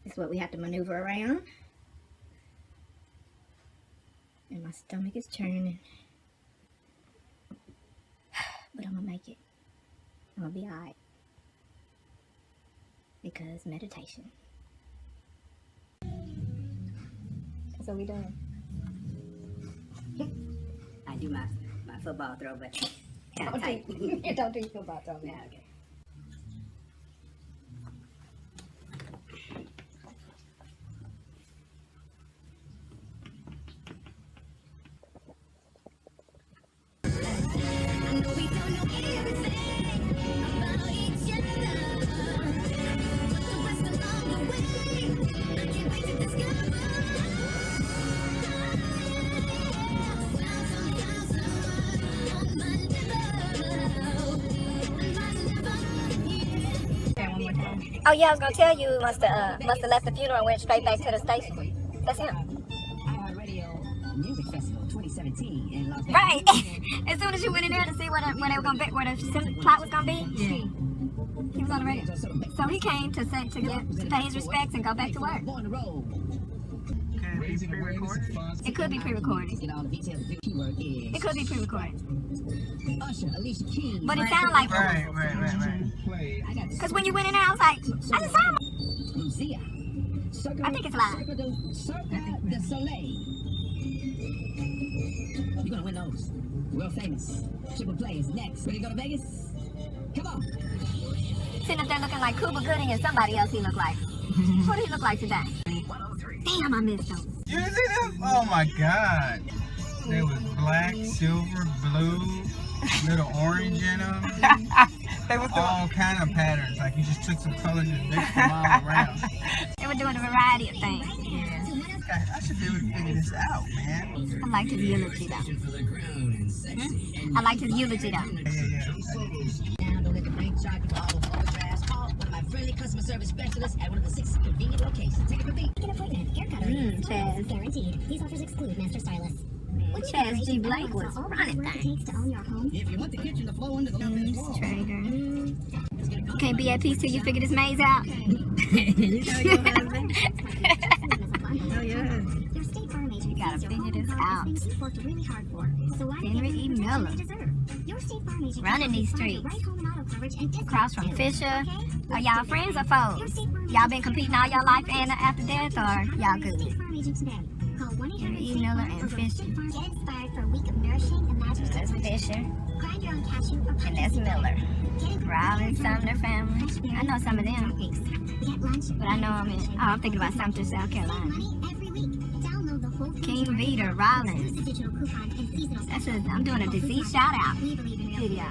It's what we have to maneuver around. And my stomach is churning. But I'm gonna make it. I'm gonna be alright. Because meditation. That's what we doing. I do my football throw, but kind of tight. Don't do your football throw, man. Okay. Oh yeah, I was gonna tell you. Must have left the funeral and went straight back to the station. That's him. Music Festival 2017 in Las Vegas. Right. As soon as you went in there to see where they were gonna be, where the plot was gonna be, yeah. He was on the radio. So he came to pay his respects and go back to work. It could be pre-recorded. It could be pre-recorded. But it sounded like right. Because when you went in there, I was like, I just saw him. I think it's live. You're gonna win those. World famous. Triple play is next. Ready to go to Vegas? Come on. Sitting up there looking like Cuba Gooding and somebody else he looked like. What did he look like today? 103. Damn, I missed him. You didn't see them? Oh my God. They was black, silver, blue, little orange in them. They were all kind of patterns. Like you just took some colors and mixed them all around. They were doing a variety of things. Yeah. I should be able to figure this out, man. I liked his eulogy though. I liked his eulogy though. Yeah. Now don't let the bank charge you for all those overdrafts. Call one of my friendly customer service specialists at one of the 6 convenient locations. Take a beat. Make an appointment. Haircut Chaz. guaranteed. These offers exclude master stylists. Chaz G. Blake was running things. If you want the kitchen to flow into the Trader. You can't be at peace till you figure this maze out. You know your husband? Oh yeah. You gotta figure this out. Henry E. Miller. Running these streets. Across from Fisher. Are y'all friends or foes? Y'all been competing all your life and after death, or y'all good? Henry E. Miller and Fisher. That's Fisher. And that's Miller. Rollins, Sumner family. I know some of them. But I know I'm thinking about Sumter, South Carolina. King Vita, Rollins. I'm doing a disease shout out video.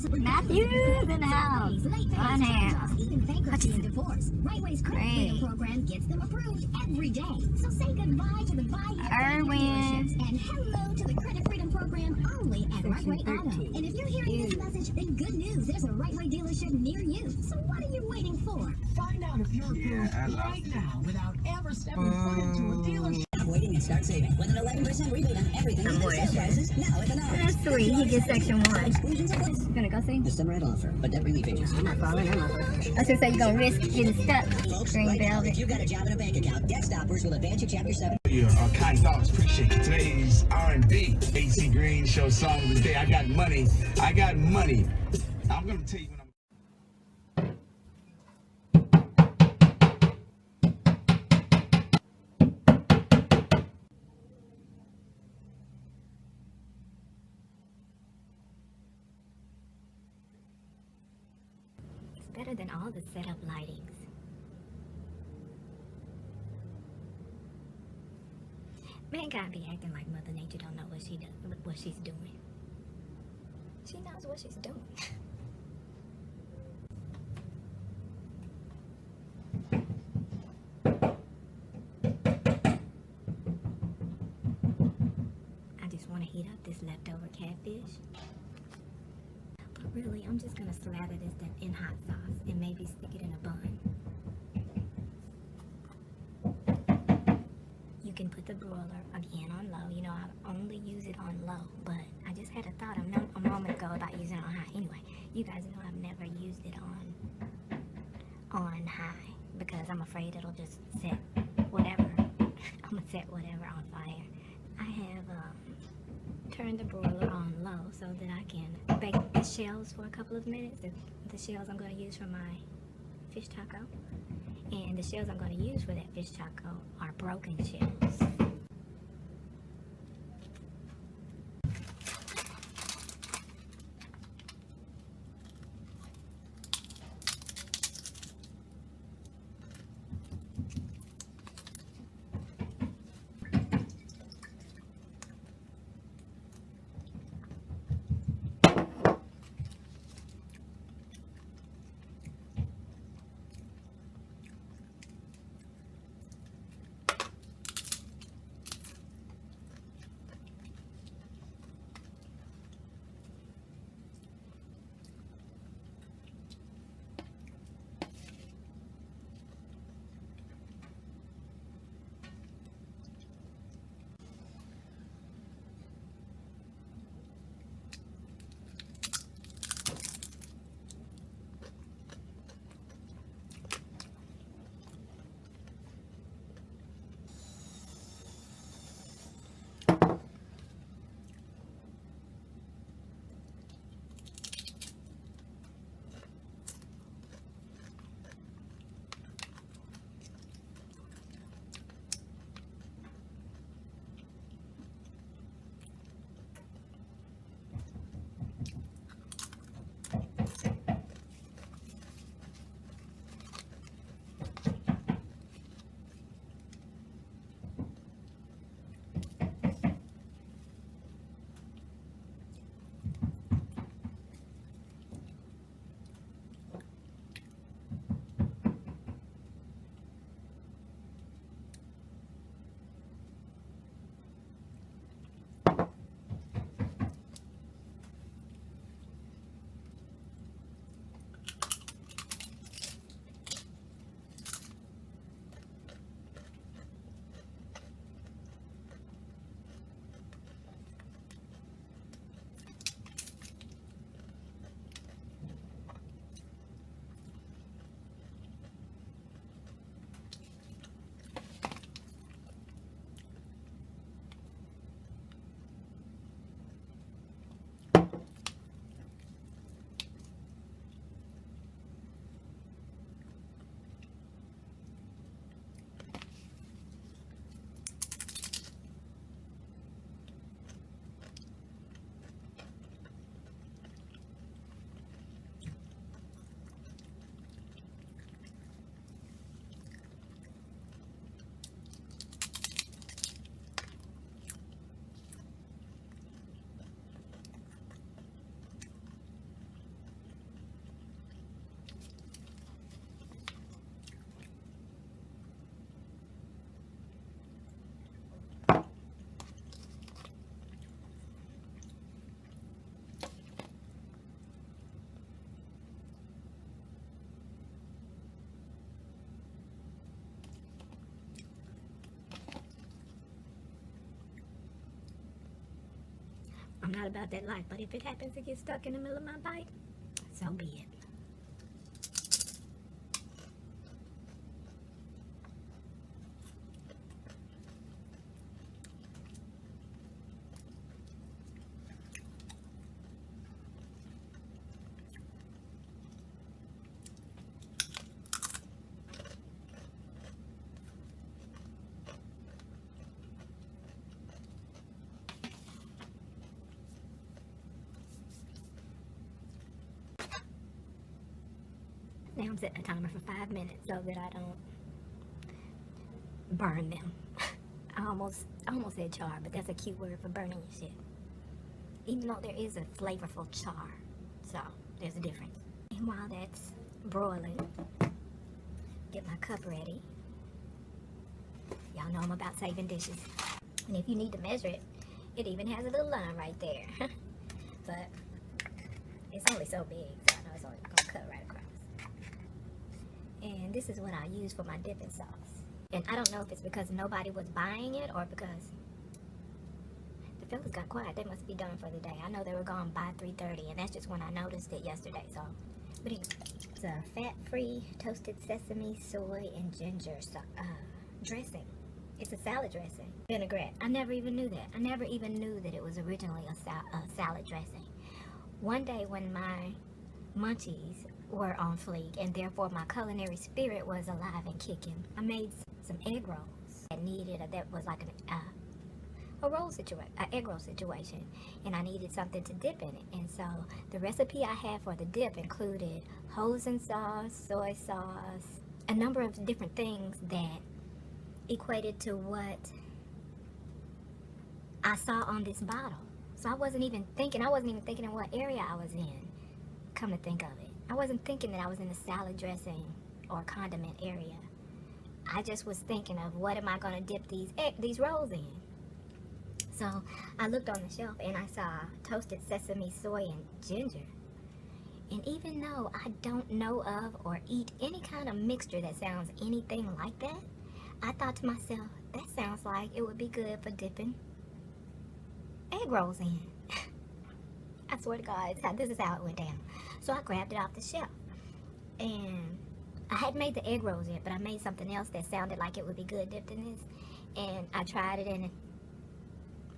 Matthews in the house. One hand. Great. Erwin. And hello to the Credit Freedom Program only at Right Way Auto. And if you're hearing this message, then good news. There's a Right Way dealership near you. So what are you waiting for? Find out if you're approved right now without ever stepping foot into a dealership. Waiting and start saving with an 11% rebate on everything. Sales prices now at the Nars. That's 3. He gets section 1. Gonna go see? Just red offer, but that really features. I'm not following him. I was gonna say you're gonna risk getting stuck. Green velvet. If you've got a job and a bank account, Debt Stoppers will advance your Chapter 7. Your kind thoughts, appreciate you. Today's R&B. AC Green show song of the day. I got money. I'm gonna tell you when It's better than all the setup lightings. Man can't be acting like Mother Nature don't know what she's doing. She knows what she's doing. I just want to heat up this leftover catfish. But really, I'm just gonna slather this stuff in hot sauce and maybe stick it in a bun. You can put the broiler again on low. You know, I only use it on low, but I just had a thought a moment ago about using it on high. Anyway, you guys know I've never used it on high because I'm afraid it'll just set whatever. I'm gonna set whatever on fire. I have turned the broiler on low so that I can bake the shells for a couple of minutes. The shells I'm going to use for my fish taco. And the shells I'm going to use for that fish taco are broken shells. I'm not about that life, but if it happens to get stuck in the middle of my bite, so be it. Now I'm setting a timer for 5 minutes so that I don't burn them. I almost said char, but that's a cute word for burning your shit. Even though there is a flavorful char, so there's a difference. And while that's broiling, get my cup ready. Y'all know I'm about saving dishes. And if you need to measure it, it even has a little line right there. But it's only so big, so I know it's only gonna cut right across. And this is what I use for my dipping sauce. And I don't know if it's because nobody was buying it or because the fellas got quiet. They must be done for the day. I know they were gone by 3:30, and that's just when I noticed it yesterday. So, but anyway. It's a fat-free toasted sesame, soy, and ginger dressing. It's a salad dressing. Vinaigrette. I never even knew that. I never even knew that it was originally a salad dressing. One day when my munchies were on fleek and therefore my culinary spirit was alive and kicking, I made some egg rolls that was like an egg roll situation, and I needed something to dip in it. And so the recipe I had for the dip included hoisin sauce, soy sauce, a number of different things that equated to what I saw on this bottle. So I wasn't even thinking in what area I was in. Come to think of it, I wasn't thinking that I was in the salad dressing or condiment area. I just was thinking of what am I going to dip these rolls in. So I looked on the shelf and I saw toasted sesame, soy, and ginger. And even though I don't know of or eat any kind of mixture that sounds anything like that, I thought to myself, that sounds like it would be good for dipping egg rolls in. I swear to God, this is how it went down. So I grabbed it off the shelf. And I hadn't made the egg rolls yet, but I made something else that sounded like it would be good dipped in this. And I tried it, and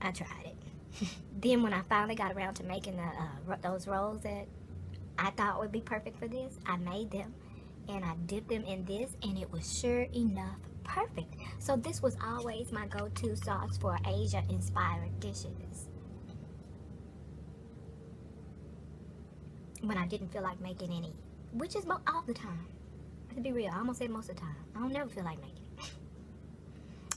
I tried it. Then when I finally got around to making those rolls that I thought would be perfect for this, I made them. And I dipped them in this, and it was sure enough perfect. So this was always my go-to sauce for Asia-inspired dishes. When I didn't feel like making any, which is all the time. To be real, I almost said most of the time. I don't never feel like making it.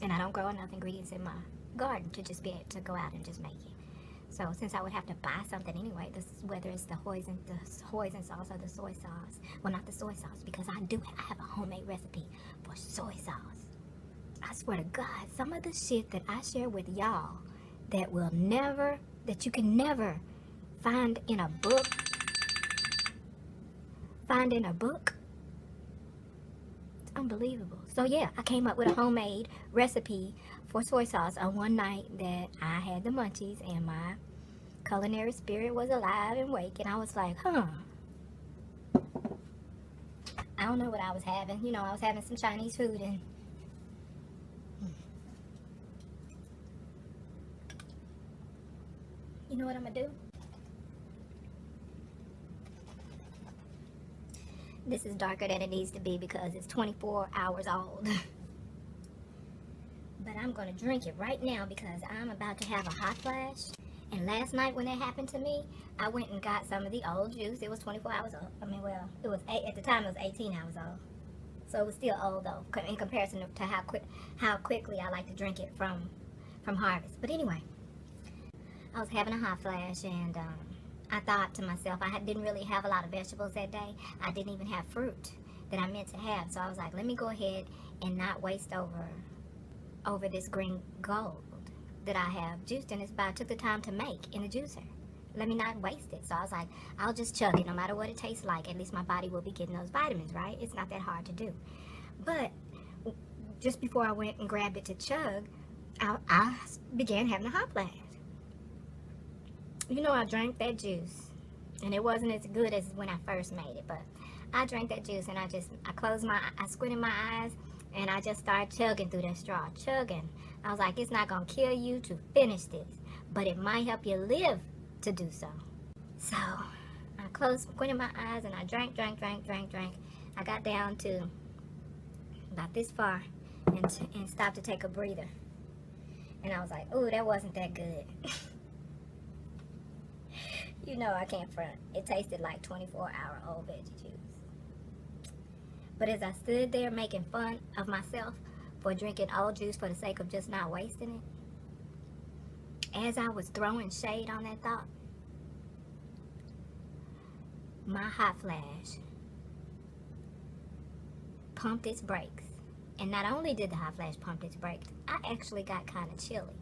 And I don't grow enough ingredients in my garden to just be able to go out and just make it. So since I would have to buy something anyway, whether it's the hoisin sauce or the soy sauce, well, not the soy sauce, because I have a homemade recipe for soy sauce. I swear to God, some of the shit that I share with y'all that you can never find in a book, it's unbelievable. So yeah, I came up with a homemade recipe for soy sauce on one night that I had the munchies and my culinary spirit was alive and awake, and I was like, I don't know what I was having. You know, I was having some Chinese food, and you know what I'm gonna do? This is darker than it needs to be because it's 24 hours old. But I'm going to drink it right now because I'm about to have a hot flash. And last night when that happened to me, I went and got some of the old juice. It was 24 hours old. I mean, well, it was at the time it was 18 hours old. So it was still old though, in comparison to how quickly I like to drink it from harvest. But anyway, I was having a hot flash, and I thought to myself, I didn't really have a lot of vegetables that day. I didn't even have fruit that I meant to have. So I was like, let me go ahead and not waste over this green gold that I have juiced, and I took the time to make in the juicer. Let me not waste it. So I was like, I'll just chug it no matter what it tastes like. At least my body will be getting those vitamins, right? It's not that hard to do. But just before I went and grabbed it to chug, I began having a hot flash. You know, I drank that juice, and it wasn't as good as when I first made it, but I drank that juice, and I squinted my eyes, and I just started chugging through that straw, chugging. I was like, it's not going to kill you to finish this, but it might help you live to do so. So I squinted my eyes, and I drank. I got down to about this far and stopped to take a breather. And I was like, ooh, that wasn't that good. You know I can't front. It tasted like 24-hour-old veggie juice. But as I stood there making fun of myself for drinking old juice for the sake of just not wasting it, as I was throwing shade on that thought, my hot flash pumped its brakes. And not only did the hot flash pump its brakes, I actually got kind of chilly.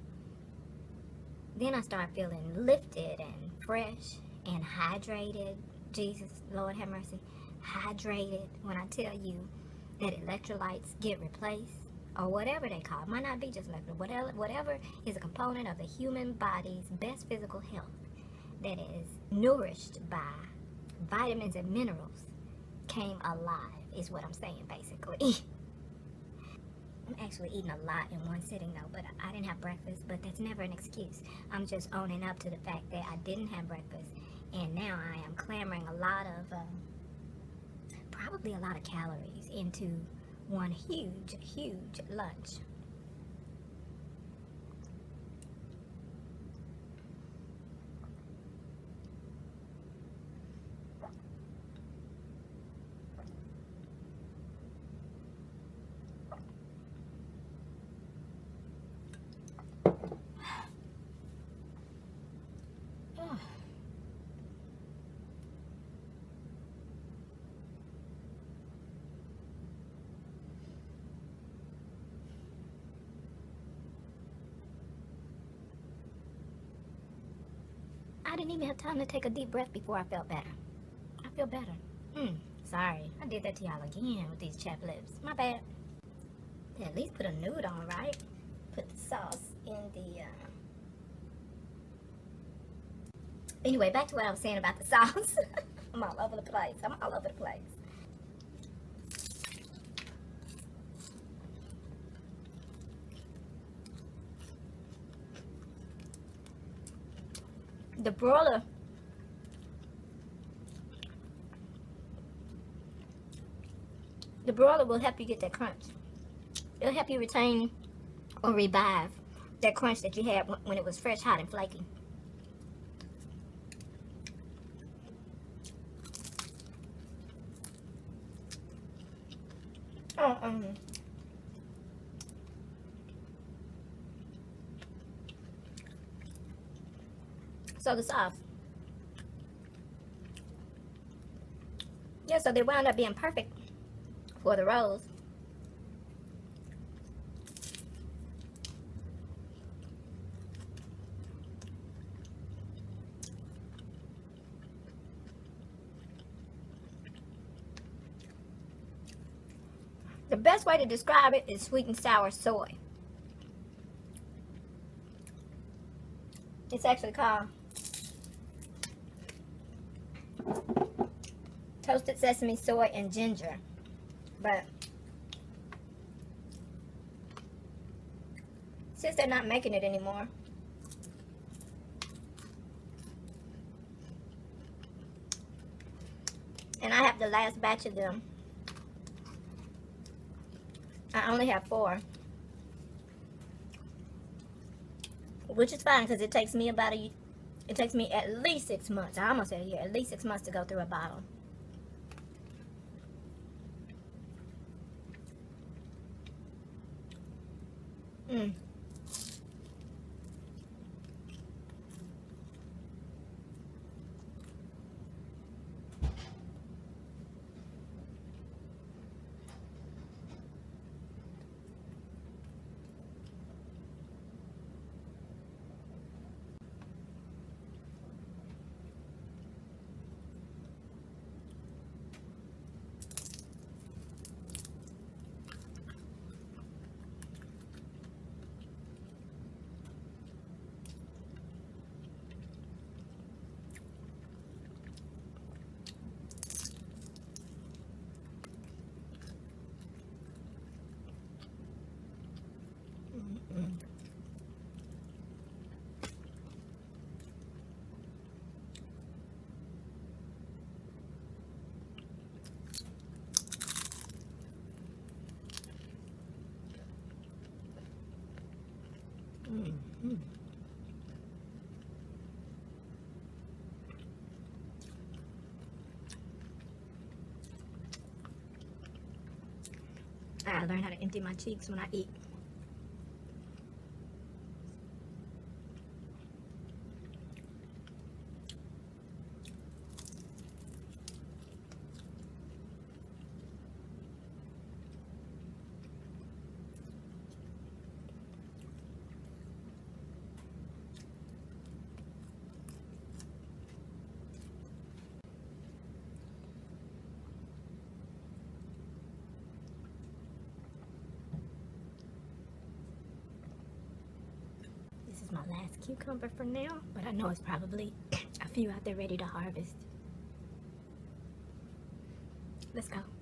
Then I started feeling lifted and fresh and hydrated. Jesus, Lord have mercy. Hydrated. When I tell you that electrolytes get replaced, or whatever they call it, might not be just electrolytes, whatever is a component of the human body's best physical health that is nourished by vitamins and minerals, came alive, is what I'm saying, basically. I'm actually eating a lot in one sitting, though, but I didn't have breakfast, but that's never an excuse. I'm just owning up to the fact that I didn't have breakfast, and now I am clamoring a lot of, probably a lot of calories into one huge, huge lunch. I didn't even have time to take a deep breath before I felt better. I feel better. Sorry, I did that to y'all again with these chapped lips. My bad. Yeah, at least put a nude on, right? Put the sauce in the, Anyway, back to what I was saying about the sauce. I'm all over the place. The broiler will help you get that crunch. It'll help you retain or revive that crunch that you had when it was fresh, hot, and flaky. So the sauce. Yeah, so they wound up being perfect for the rolls. The best way to describe it is sweet and sour soy. It's actually called toasted sesame, soy, and ginger. But since they're not making it anymore, and I have the last batch of them, I only have 4. Which is fine because it takes me it takes me at least 6 months. I almost said a year. At least 6 months to go through a bottle. I learn how to empty my cheeks when I eat. My last cucumber for now, but I know it's probably a few out there ready to harvest. Let's go.